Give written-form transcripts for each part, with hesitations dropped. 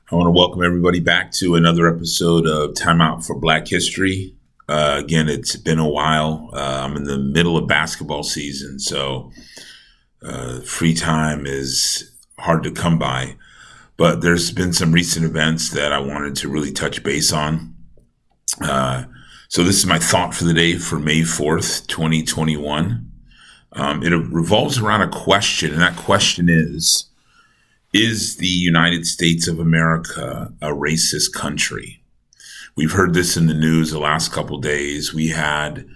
I want to welcome everybody back to another episode of Time Out for Black History. Again, it's been a while. I'm in the middle of basketball season, so free time is hard to come by. But there's been some recent events that I wanted to really touch base on. So this is my thought for the day for May 4th, 2021. It revolves around a question, and that question is the United States of America a racist country? We've heard this in the news the last couple days. We had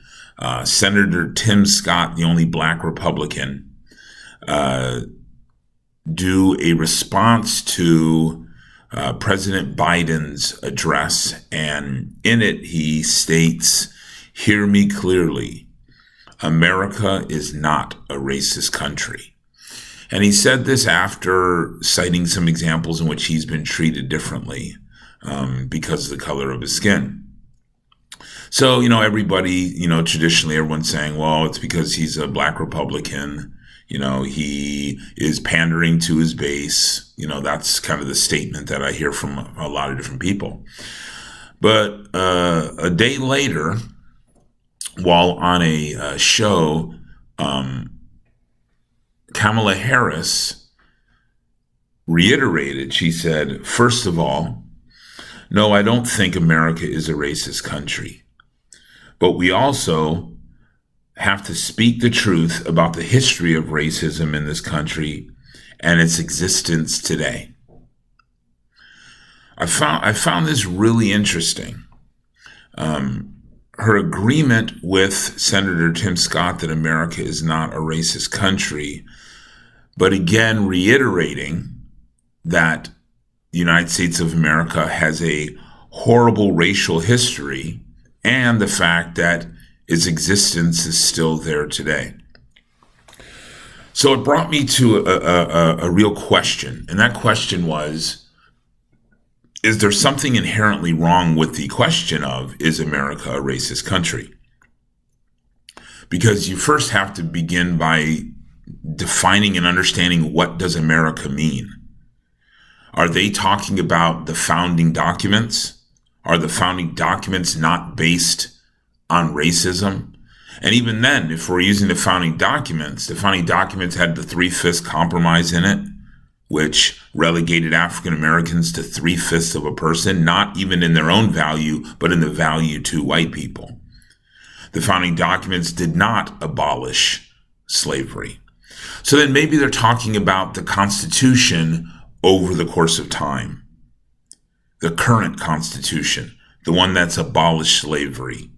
Senator Tim Scott, the only black Republican, do a response to President Biden's address. And in it, he states, "Hear me clearly. America is not a racist country." And he said this after citing some examples in which he's been treated differently because of the color of his skin. So, everybody, traditionally everyone's saying, well, it's because he's a black Republican. He is pandering to his base. That's kind of the statement that I hear from a lot of different people. But a day later, while on a show, Kamala Harris reiterated, she said, first of all, no, I don't think America is a racist country. But we also have to speak the truth about the history of racism in this country and its existence today. I found this really interesting. Her agreement with Senator Tim Scott that America is not a racist country, but again, reiterating that the United States of America has a horrible racial history and the fact that its existence is still there today. So it brought me to a real question. And that question was, is there something inherently wrong with the question of, is America a racist country? Because you first have to begin by defining and understanding, what does America mean? Are they talking about the founding documents? Are the founding documents not based on racism? And even then, if we're using the founding documents had the 3/5 compromise in it, which relegated African Americans to 3/5 of a person, not even in their own value, but in the value to white people. The founding documents did not abolish slavery. So then maybe they're talking about the Constitution over the course of time. The current Constitution, the one that's abolished slavery.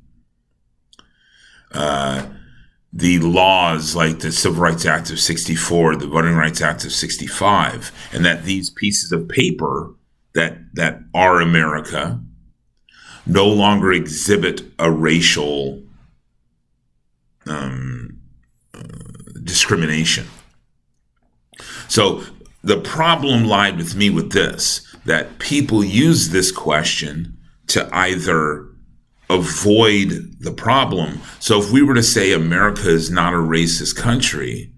The laws like the Civil Rights Act of 64, the Voting Rights Act of 65, and that these pieces of paper that are America no longer exhibit a racial discrimination. So the problem lied with me with this, that people use this question to either avoid the problem. So if we were to say America is not a racist country,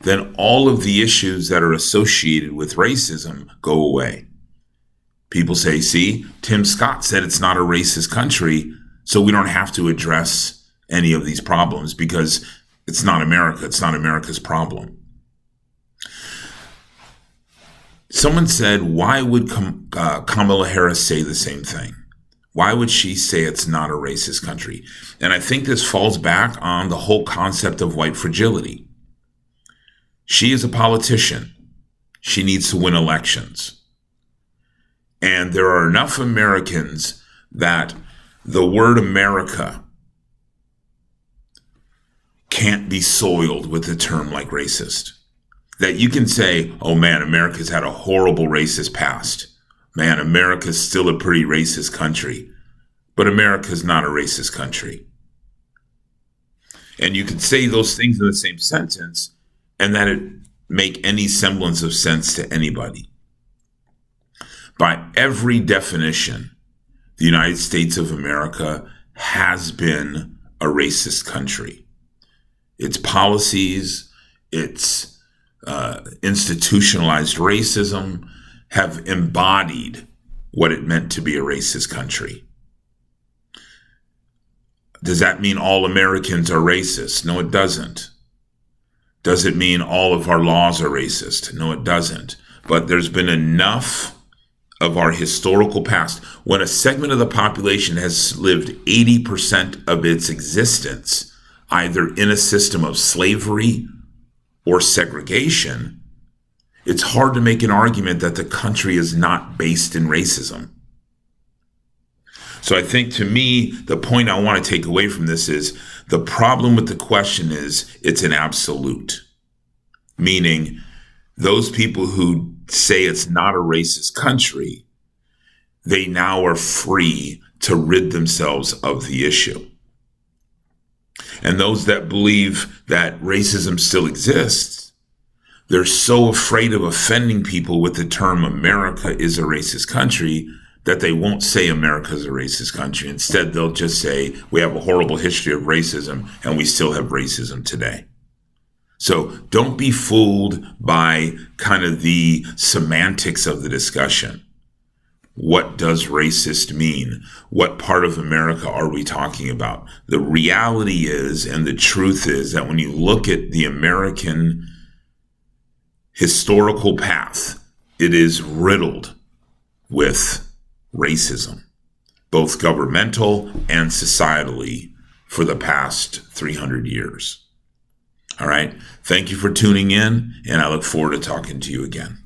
then all of the issues that are associated with racism go away. People say, see, Tim Scott said it's not a racist country, so we don't have to address any of these problems because it's not America. It's not America's problem. Someone said, why would Kamala Harris say the same thing? Why would she say it's not a racist country? And I think this falls back on the whole concept of white fragility. She is a politician. She needs to win elections. And there are enough Americans that the word America can't be soiled with a term like racist. That you can say, oh man, America's had a horrible racist past. Man, America's still a pretty racist country. But America's not a racist country. And you can say those things in the same sentence and that it make any semblance of sense to anybody. By every definition, the United States of America has been a racist country. Its policies, its institutionalized racism, have embodied what it meant to be a racist country. Does that mean all Americans are racist? No, it doesn't. Does it mean all of our laws are racist? No, it doesn't. But there's been enough of our historical past. When a segment of the population has lived 80% of its existence either in a system of slavery or segregation, it's hard to make an argument that the country is not based in racism. So I think, to me, the point I want to take away from this is the problem with the question is it's an absolute, meaning those people who say it's not a racist country, they now are free to rid themselves of the issue. And those that believe that racism still exists, they're so afraid of offending people with the term America is a racist country that they won't say America is a racist country. Instead, they'll just say we have a horrible history of racism and we still have racism today. So don't be fooled by kind of the semantics of the discussion. What does racist mean? What part of America are we talking about? The reality is, and the truth is, that when you look at the American historical path, it is riddled with racism, both governmental and societally, for the past 300 years. All right. Thank you for tuning in, and I look forward to talking to you again.